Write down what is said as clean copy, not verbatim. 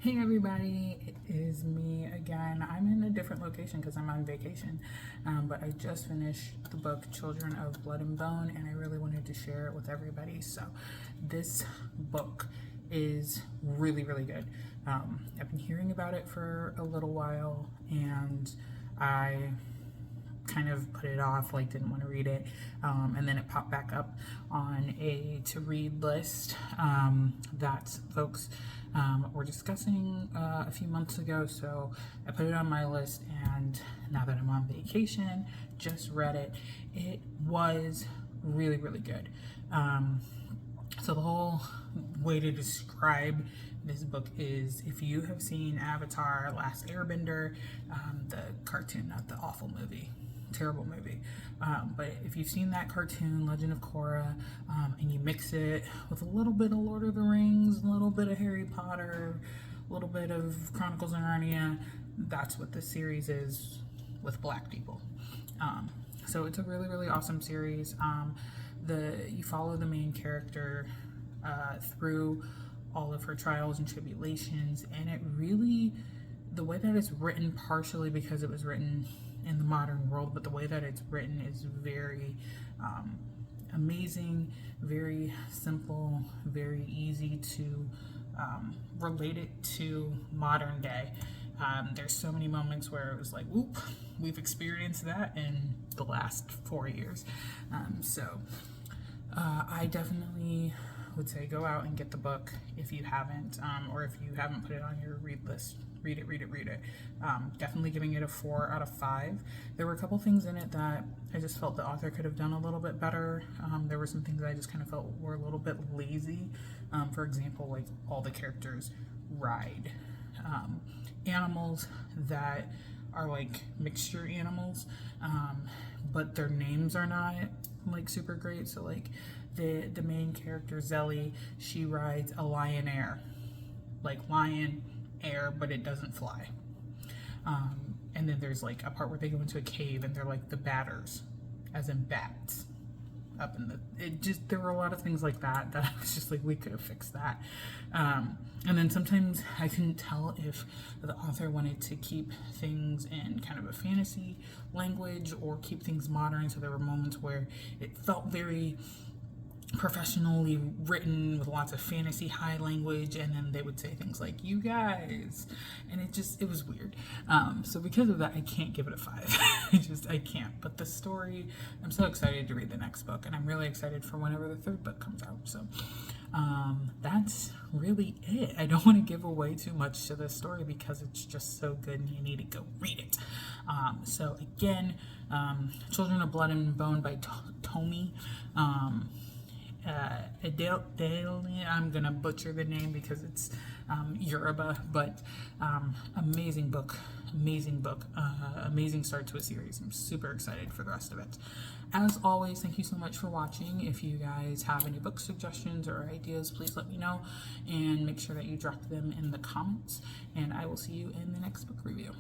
Hey everybody, it is me again. I'm in a different location because I'm on vacation, but I just finished the book Children of Blood and Bone, and I really wanted to share it with everybody. So this book is really, really good. I've been hearing about it for a little while, and I kind of put it off, like didn't want to read it, and then it popped back up on a to read list that folks were discussing a few months ago. So I put it on my list, and now that I'm on vacation, just read it. It was really, really good. So the whole way to describe this book is, if you have seen Avatar Last Airbender, the cartoon, not the awful movie, terrible movie, but if you've seen that cartoon, Legend of Korra, and you mix it with a little bit of Lord of the Rings, a little bit of Harry Potter, a little bit of Chronicles of Narnia, that's what this series is with black people. So it's a really, really awesome series. You follow the main character through all of her trials and tribulations, and it really, the way that it's written, partially because it was written in the modern world, but the way that it's written is very amazing, very simple, very easy to relate it to modern day. There's so many moments where it was like, whoop, we've experienced that in the last 4 years. I definitely would say go out and get the book if you haven't, or if you haven't put it on your read list. Read it. Definitely giving it a 4 out of 5. There were a couple things in it that I just felt the author could have done a little bit better. There were some things I just kind of felt were a little bit lazy. For example, like all the characters ride animals that are like mixture animals, but their names are not like super great. So like the main character Zelly, she rides a lion air, like lion air, but it doesn't fly. And then there's like a part where they go into a cave and they're like the batters, as in bats, up in there were a lot of things like that I was just like, we could have fixed that. And then sometimes I couldn't tell if the author wanted to keep things in kind of a fantasy language or keep things modern. So there were moments where it felt very professionally written with lots of fantasy high language, and then they would say things like "you guys," and it was weird. So because of that, I can't give it a 5. I can't. But the story, I'm so excited to read the next book, and I'm really excited for whenever the third book comes out. So that's really it. I don't want to give away too much to this story because it's just so good and you need to go read it. So again, Children of Blood and Bone by Tomi. Adeyemi, I'm gonna butcher the name because it's Yoruba, but amazing book, amazing start to a series. I'm super excited for the rest of it. As always, thank you so much for watching. If you guys have any book suggestions or ideas, please let me know, and make sure that you drop them in the comments, and I will see you in the next book review.